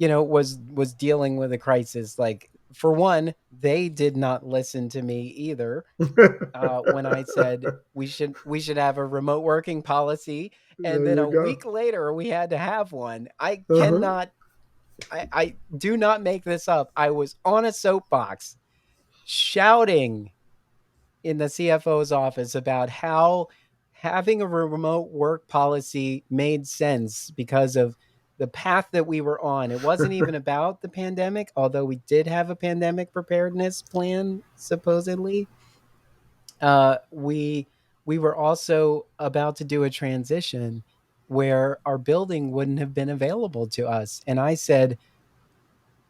was dealing with a crisis. Like, for one, they did not listen to me either when I said we should have a remote working policy, and There then you a go. week later we had to have one. I Uh-huh. cannot. I do not make this up. I was on a soapbox shouting in the CFO's office about how having a remote work policy made sense because of the path that we were on. It wasn't even about the pandemic, although we did have a pandemic preparedness plan, supposedly. We were also about to do a transition where our building wouldn't have been available to us. And I said,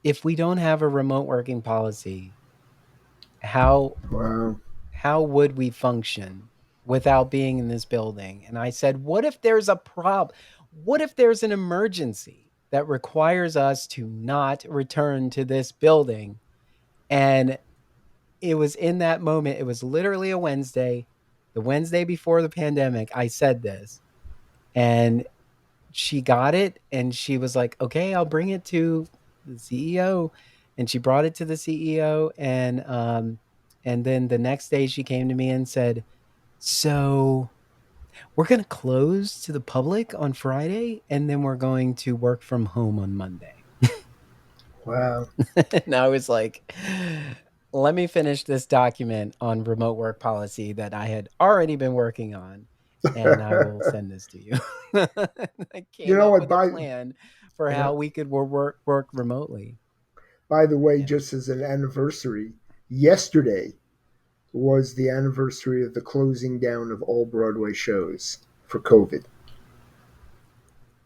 if we don't have a remote working policy, how Wow. how would we function without being in this building? And I said, what if there's a problem? What if there's an emergency that requires us to not return to this building? And it was in that moment, it was literally a Wednesday, the Wednesday before the pandemic. I said this, and she got it, and she was like, okay, I'll bring it to the CEO. And she brought it to the CEO. And then the next day she came to me and said, so we're going to close to the public on Friday, and then we're going to work from home on Monday. Wow. And I was like, let me finish this document on remote work policy that I had already been working on, and I will send this to you. I You came know up what? with a plan for Yeah. how we could work remotely. By the way, Yeah. just as an anniversary, yesterday was the anniversary of the closing down of all Broadway shows for COVID.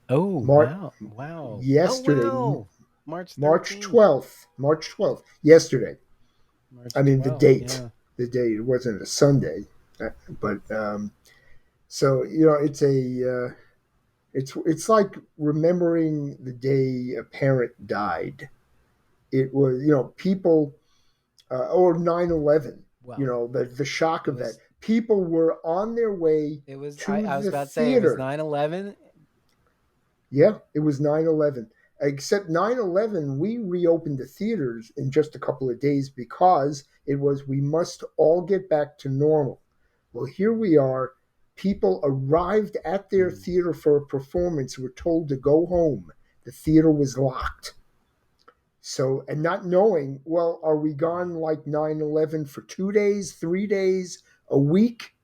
Oh, Mar- wow. Wow. Oh, Yesterday, wow. March March 13th. 12th, March 12th, yesterday. I March mean, 12th. Yeah. the date, it wasn't a Sunday, but so, it's like remembering the day a parent died. It was, people, or 9/11. Well, The shock it of that. was People were on their way It was to I was the about to say it was theater. 9/11. Yeah, it was 9/11. Except 9/11, we reopened the theaters in just a couple of days because it was, we must all get back to normal. Well, here we are. People arrived at their Mm, theater for a performance, were told to go home. The theater was locked. So, and not knowing, well, are we gone wow. like 9/11 for 2 days, 3 days, a week?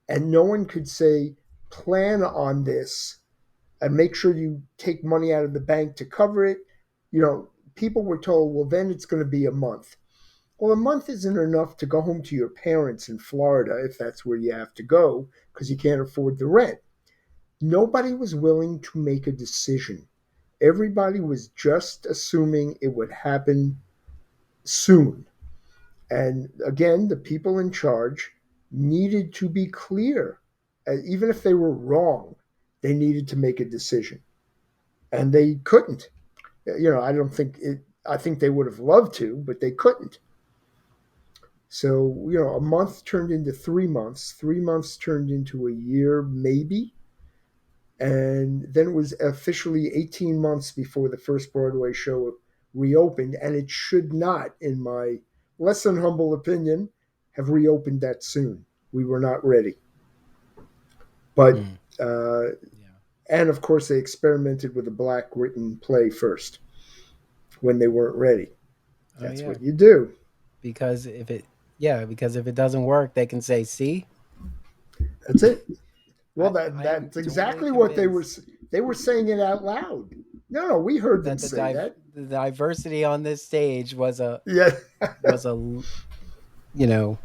And no one could say, plan on this and make sure you take money out of the bank to cover it. People were told, well, then it's going to be a month. Well, a month isn't enough to go home to your parents in Florida if that's where you have to go because you can't afford the rent. Nobody was willing to make a decision. Everybody was just assuming it would happen soon. And again, the people in charge needed to be clear. Even if they were wrong, they needed to make a decision. And they couldn't. I don't think it, I think they would have loved to, but they couldn't. So, a month turned into 3 months. 3 months turned into a year, maybe. And then it was officially 18 months before the first Broadway show reopened. And it should not, in my less than humble opinion, have reopened that soon. We were not ready. But, Mm, uh, yeah. and of course, they experimented with a black written play first when they weren't ready. Oh That's yeah. what you do. Because if it doesn't work, they can say, "See, That's it. Well, I am that's totally exactly what they were. convinced They were saying it out loud. No, we heard them that the say dive that. the diversity on this stage Yeah. was a you know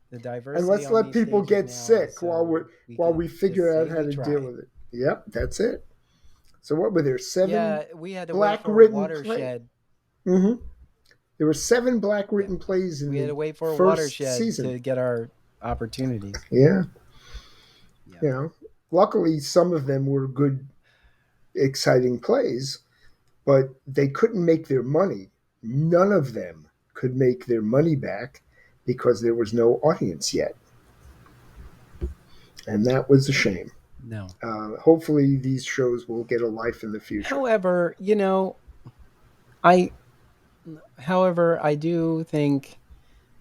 the And diversity let's on let these people stages get now is sick so we while could we just figure out say how we to deal tried. with it. Yep, that's it. So what were there? Seven Yeah, we had to wait black for a written play. watershed. Hmm. There were seven black Yeah, written plays in we had the to wait for a first watershed season. to get our opportunities. Yeah, Yeah. you know. Luckily, some of them were good, exciting plays, but they couldn't make their money. None of them could make their money back because there was no audience yet, and that was a shame. No. Hopefully, these shows will get a life in the future. However, I however I do think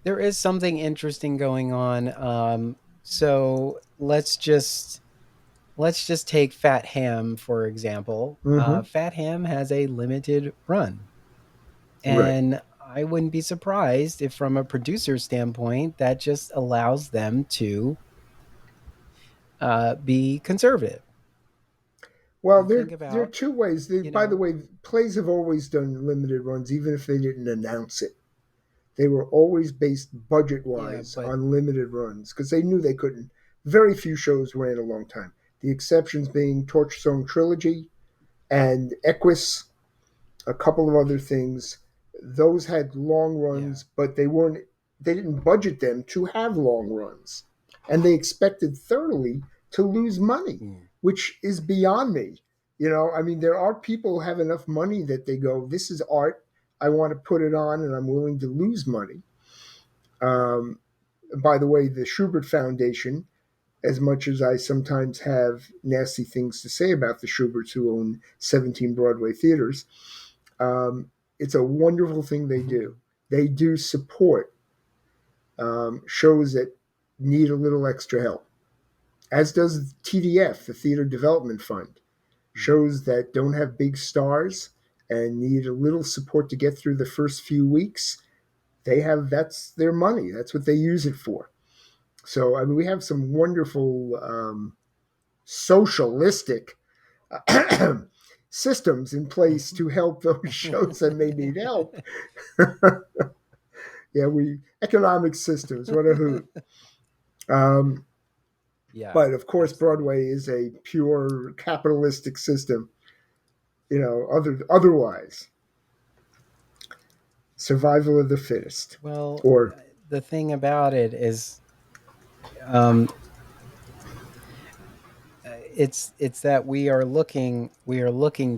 there is something interesting going on. So let's just take Fat Ham for example. Hmm. Fat Ham has a limited run, Right. and I wouldn't be surprised if, from a producer standpoint, that just allows them to be conservative. Well, You think there are about, two ways. you By the know, way, plays have always done limited runs, even if they didn't announce it. They were always based budget yeah, wise but on limited runs because they knew they couldn't. Very few shows ran a long time. The exceptions being Torch Song Trilogy and Equus, a couple of other things. Those had long yeah, runs, but they weren't. They didn't budget them to have long runs, and they expected thoroughly to lose money, mm, which is beyond me. I mean, there are people who have enough money that they go, "This is art. I want to put it on, and I'm willing to lose money." Um, by the way, the Schubert Foundation, as much as I sometimes have nasty things to say about the Schuberts who own 17 Broadway theaters, it's a wonderful thing they do. They do support shows that need a little extra help, as does TDF, the Theater Development Fund. mm, Shows that don't have big stars and need a little support to get through the first few weeks, that's their money. That's what they use it for. So, I mean, we have some wonderful socialistic systems in place to help those shows that may need help. Yeah, we economic systems. What a hoot! Um, yeah, but of course, absolutely. Broadway is a pure capitalistic system. Otherwise, survival of the fittest, Well, or the thing about it is, um, it's that we are looking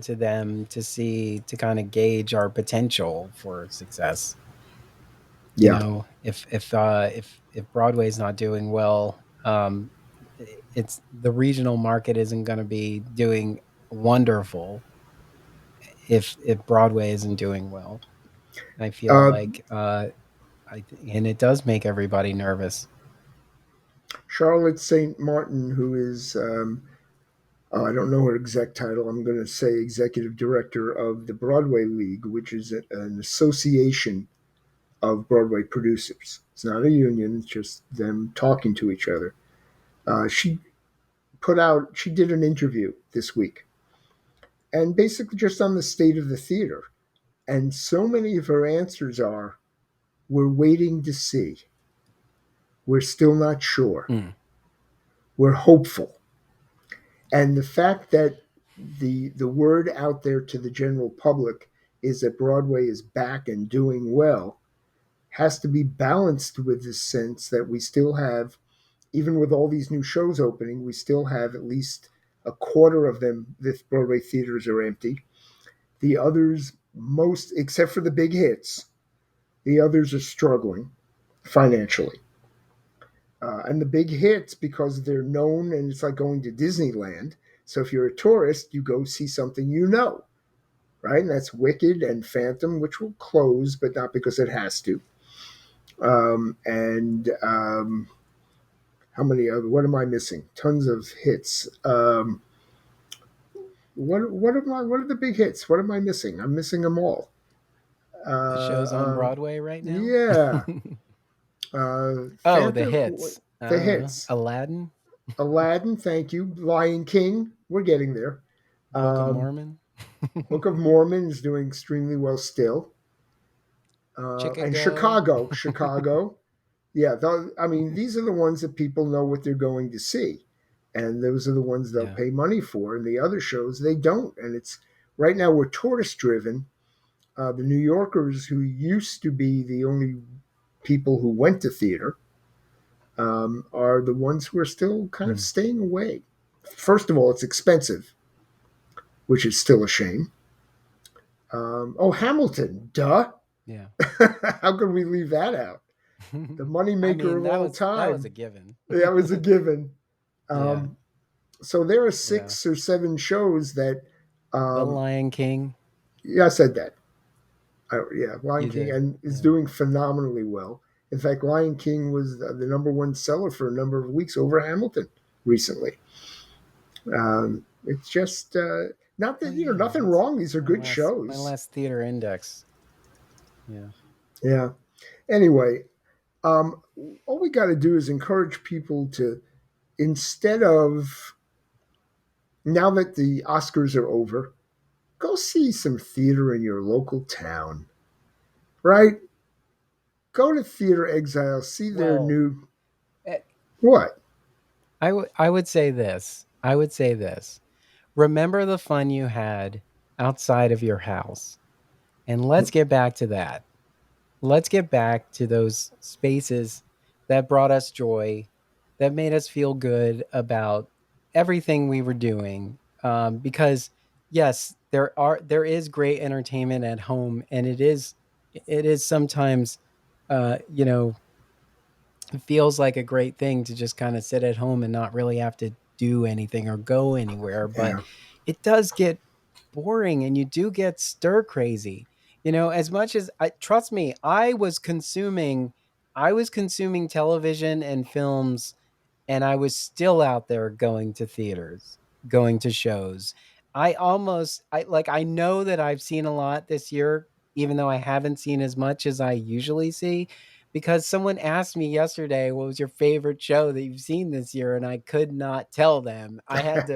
to them to see, to kind of gauge our potential for success. yeah. If Broadway's not doing well, it's the regional market isn't going to be doing wonderful if Broadway isn't doing well. And I feel Uh, like and it does make everybody nervous. Charlotte St. Martin, who is I don't know her exact title. I'm going to say executive director of the Broadway League, which is an association of Broadway producers. It's not a union, it's just them talking to each other. She did an interview this week and basically just on the state of the theater. And so many of her answers are, we're waiting to see. We're still not sure. Mm. We're hopeful. And the fact that the word out there to the general public is that Broadway is back and doing well has to be balanced with the sense that we still have, even with all these new shows opening, we still have at least a quarter of them, the Broadway theaters are empty. The others, most except for the big hits, the others are struggling financially. And the big hits, because they're known and it's like going to Disneyland. So if you're a tourist, you go see something right? And that's Wicked and Phantom, which will close, but not because it has to. And how many other? What am I missing? Tons of hits. What are the big hits? What am I missing? I'm missing them all. The Uh, show's on uh, Broadway right now. yeah, Oh, the Phantom, hits. the hits. Aladdin, Aladdin, thank you. Lion King, we're getting there. Book of Um, Mormon. Book of Mormon is doing extremely well still. And Chicago. Chicago. Yeah, I mean, these are the ones that people know what they're going to see, and those are the ones they'll Yeah. pay money for. And the other shows they don't. And it's right now we're tourist driven. The New Yorkers, who used to be the only people who went to theater, are the ones who are still kind of Mm. staying away. First of all, it's expensive, which is still a shame. Oh, Hamilton, duh. Yeah. How could we leave that out? The I moneymaker mean, of all that was a time. given. That was a given. Yeah. Um, so there are Yeah. 6 or 7 shows that, The um, Lion King. yeah, I said that. Yeah, Lion You King did. and is Yeah. doing phenomenally well. In fact, Lion King was the number one seller for a number of weeks over Hamilton recently. It's just not Oh that yeah, nothing that's wrong. These are my good last my shows. last theater index. Yeah. Yeah. Anyway, um, all we got to do is encourage people to, instead of, now that the Oscars are over, go see some theater in your local town, right? Go to Theater Exile, see their Well, new eh, what? I would say this. I would say this. Remember the fun you had outside of your house. And let's get back to that. Let's get back to those spaces that brought us joy, that made us feel good about everything we were doing. Because yes, there is great entertainment at home, and it is sometimes, you know, it feels like a great thing to just kind of sit at home and not really have to do anything or go anywhere. But Yeah, it does get boring and you do get stir crazy. As much as I trust me, I was consuming television and films, and I was still out there going to theaters, going to shows. I know that I've seen a lot this year, even though I haven't seen as much as I usually see, because someone asked me yesterday, what was your favorite show that you've seen this year? And I could not tell them. I had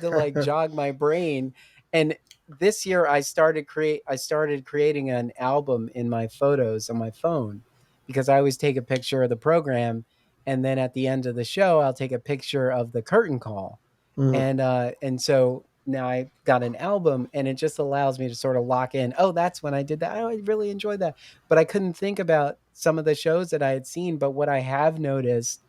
to like jog my brain. And this year I started creating an album in my photos on my phone, because I always take a picture of the program, and then at the end of the show I'll take a picture of the curtain call. mm, And so now I got an album, and it just allows me to sort of lock in. Oh, that's when I did that. Oh, I really enjoyed that. But I couldn't think about some of the shows that I had seen. But what I have noticed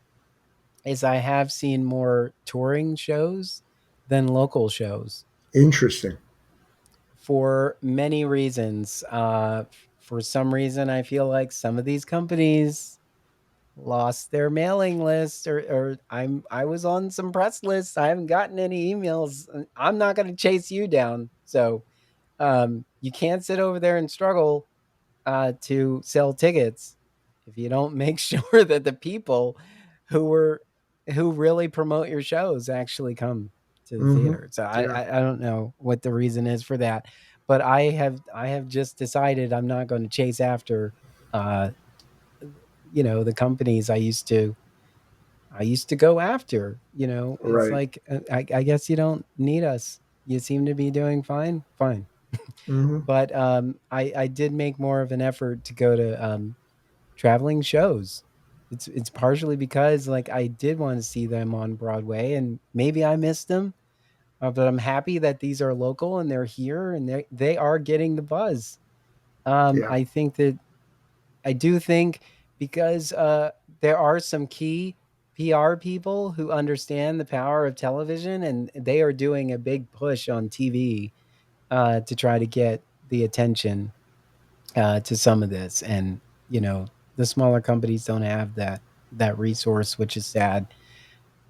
is I have seen more touring shows than local shows interesting. for many reasons. For some reason, I feel like some of these companies lost their mailing list, or I was on some press lists. I haven't gotten any emails. I'm not going to chase you down. So you can't sit over there and struggle to sell tickets if you don't make sure that the people who were who really promote your shows actually come to the Hmm. theater. So I, Yeah. I I don't know what the reason is for that, but I have just decided I'm not going to chase after uh the companies I used to go after. It's Right. like, I guess you don't need us. You seem to be doing fine. Hmm. But I did make more of an effort to go to traveling shows. It's partially because like I did want to see them on Broadway, and maybe I missed them, but I'm happy that these are local and they're here and they are getting the buzz. Yeah. I think that I do think, because there are some key PR people who understand the power of television, and they are doing a big push on TV to try to get the attention to some of this. And the smaller companies don't have that resource, which is sad.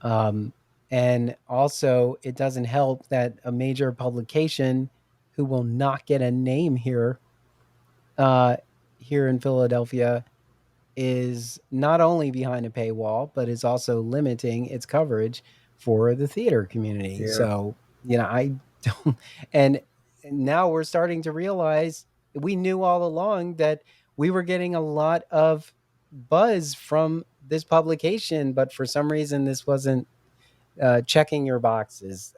Um, and also, it doesn't help that a major publication who will not get a name uh, here in Philadelphia is not only behind a paywall, but is also limiting its coverage for the theater community. Yeah. So, I don't, and now we're starting to realize, we knew all along that we were getting a lot of buzz from this publication, but for some reason, this wasn't checking your boxes.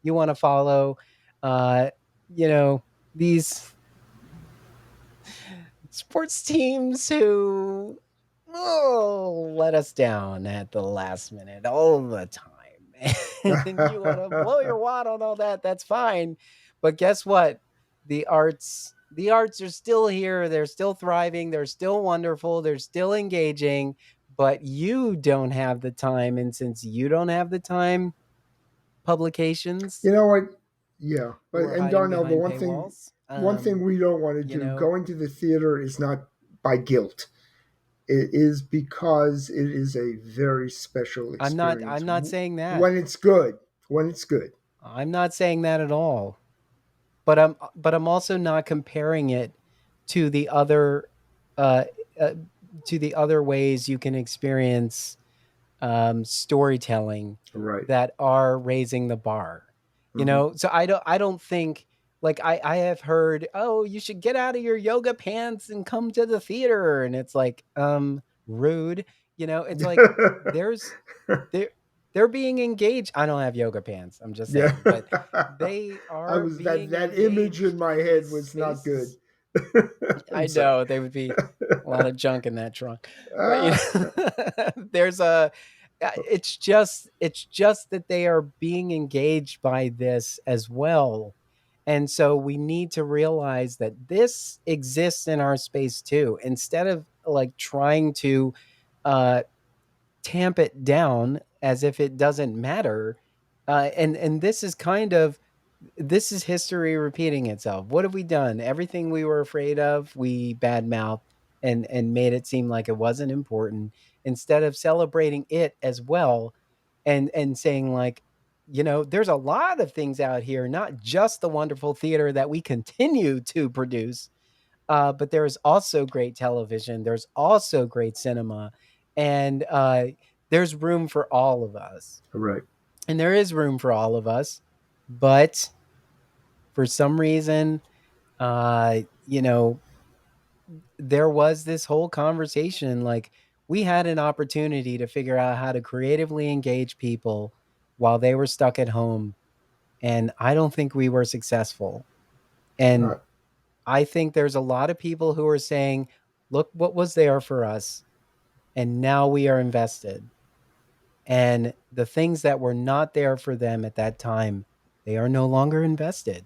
You want to follow. uh, you know, these sports teams who let us down at the last minute all the time. And you want to blow your wad on all that, that's fine. But guess what? The arts are still here. They're still thriving. They're still wonderful. They're still engaging, but you don't have the time. And since you don't have the time, publications You know what? Yeah, who but are and hiding Darnell, the behind one thing paywalls, one thing we don't want to you do know, going to the theater is not by guilt. It is because it is a very special I'm experience not saying that. when it's good. When it's good, I'm not saying that at all. But I'm also not comparing it to the other uh, uh to the other ways you can experience storytelling right? that are raising the bar. Hmm. So I don't think, like, I have heard, oh, you should get out of your yoga pants and come to the theater, and it's like, rude. It's like there's they're they're being engaged. I don't have yoga pants. I'm just Yeah, saying, but they I are was that being that image in engaged my in head these was not good. spaces. I I'm sorry. know they would be a lot of junk in that trunk, but Ah, there's a. It's just that they are being engaged by this as well, and so we need to realize that this exists in our space too. Instead of like trying to uh, tamp it down as if it doesn't matter. And this is history repeating itself. What have we done? Everything we were afraid of, we badmouthed and made it seem like it wasn't important, instead of celebrating it as well, and saying, like, there's a lot of things out here, not just the wonderful theater that we continue to produce, but there is also great television. There's also great cinema, and there's room for all of us. right, And there is room for all of us, but for some reason, uh, you know, there was this whole conversation. Like, we had an opportunity to figure out how to creatively engage people while they were stuck at home, and I don't think we were successful. And uh, I think there's a lot of people who are saying, look what was there for us, and now we are invested. And the things that were not there for them at that time, they are no longer invested.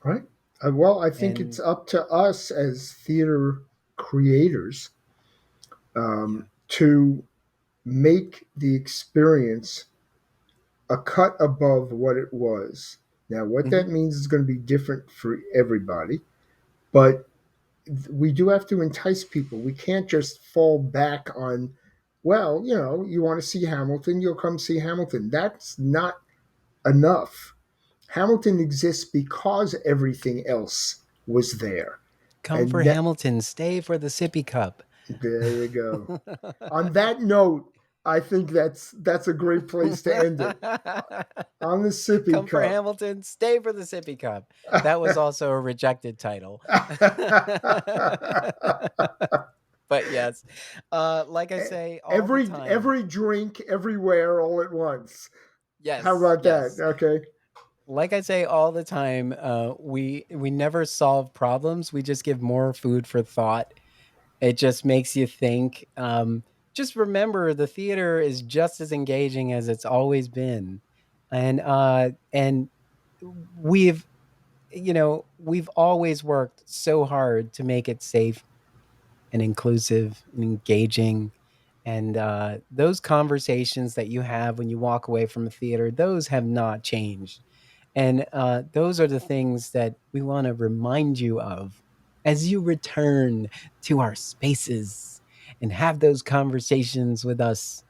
right. Well, I think it's And up to us as theater creators yeah. to make the experience a cut above what it was. Now, what Hmm. that means is going to be different for everybody, but we do have to entice people. We can't just fall back on, well, you want to see Hamilton, you'll come see Hamilton. That's not enough. Hamilton exists because everything else was there. Come for And that, Hamilton, stay for the Sippy Cup. there you go. On that note, I think that's a great place to end it. On the Sippy Come for Cup. Hamilton, stay for the Sippy Cup. That was also a rejected title. But yes, like I say all the time. every drink everywhere all at once. How Yes, about that? yes. Okay. Like I say all the time, we never solve problems. We just give more food for thought. It just makes you think. Just remember, the theater is just as engaging as it's always been, and we've we've always worked so hard to make it safe and inclusive and engaging. And those conversations that you have when you walk away from a theater, those have not changed. And those are the things that we want to remind you of as you return to our spaces and have those conversations with us.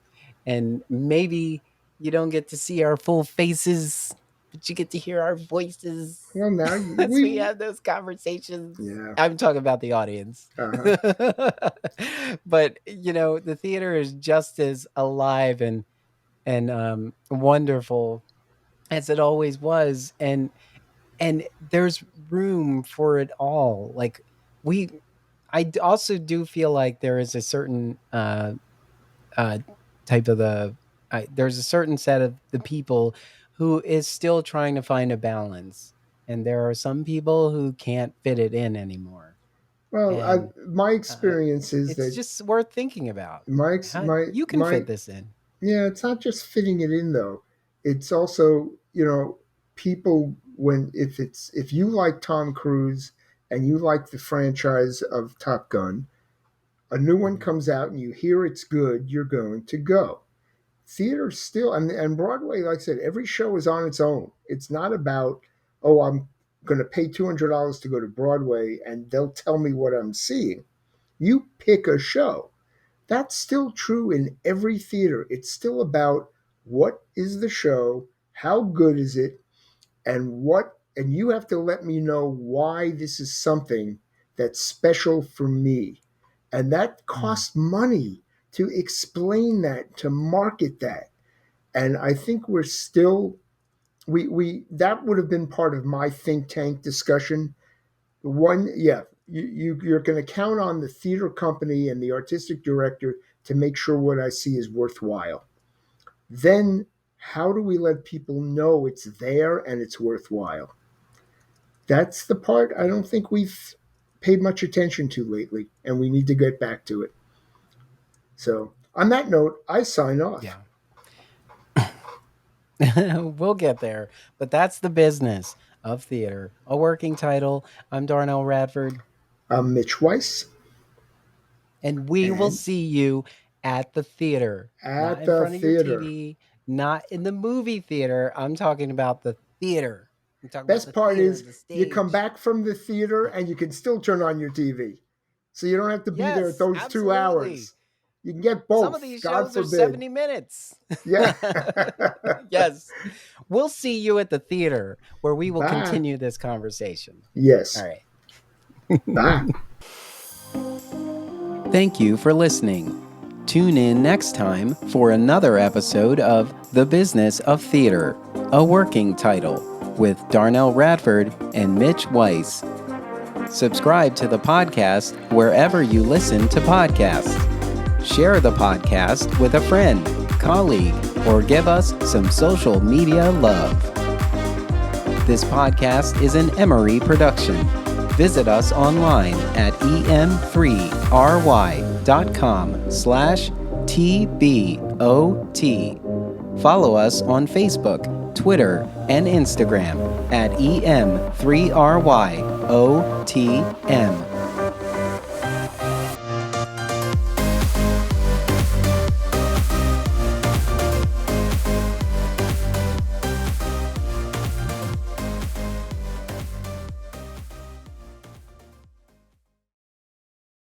And maybe you don't get to see our full faces, but you get to hear our voices Well, now as we we have those conversations. yeah. I'm talking about the audience. Uh-huh. But the theater is just as alive and wonderful as it always was, and there's room for it all. Like, we also do feel like there is a certain uh type of there's a certain set of the people who is still trying to find a balance. and there are some people who can't fit it in anymore. Well, And my experience is it's that just worth thinking about. my How my you can my fit this in. yeah, it's not just fitting it in though. It's also, people when if you like Tom Cruise and you like the franchise of Top Gun, a new one Mhm. comes out and you hear it's good, you're going to go. Theater still, and Broadway, like I said, every show is on its own. It's not about, oh, I'm going to pay $200 to go to Broadway and they'll tell me what I'm seeing. You pick a show. That's still true in every theater. It's still about what is the show, how good is it, and you have to let me know why this is something that's special for me. And that Mm. costs money to explain that, to market that. And I think we're still we that would have been part of my think tank discussion. One, yeah, you're going to count on the theater company and the artistic director to make sure what I see is worthwhile. Then, how do we let people know it's there and it's worthwhile? That's the part I don't think we've paid much attention to lately, and we need to get back to it. So, on that note, I sign off. Yeah. We'll get there, but that's the business of theater. A working title. I'm Darnell Radford, I'm Mitch Weiss, and we will and see you at the theater, not at in the front of your theater. TV, not in the movie theater. I'm talking about the theater. I'm talking about Best the part theater, is the you come stage. back from the theater and you can still turn on your TV. So you don't have to be there at Yes, those 2 hours. absolutely. You can get Some of both, these God shows are forbid. 70 minutes. Yeah. Yes. We'll see you at the theater where we will Bye. continue this conversation. All Yes. right. Bye. Thank you for listening. Tune in next time for another episode of The Business of Theater, a working title, with Darnell Radford and Mitch Weiss. Subscribe to the podcast wherever you listen to podcasts. Share the podcast with a friend, colleague, or give us some social media love. This podcast is an Emory production. Visit us online at em3ry.com/TBOT. Follow us on Facebook, Twitter, and Instagram at em3ryotm.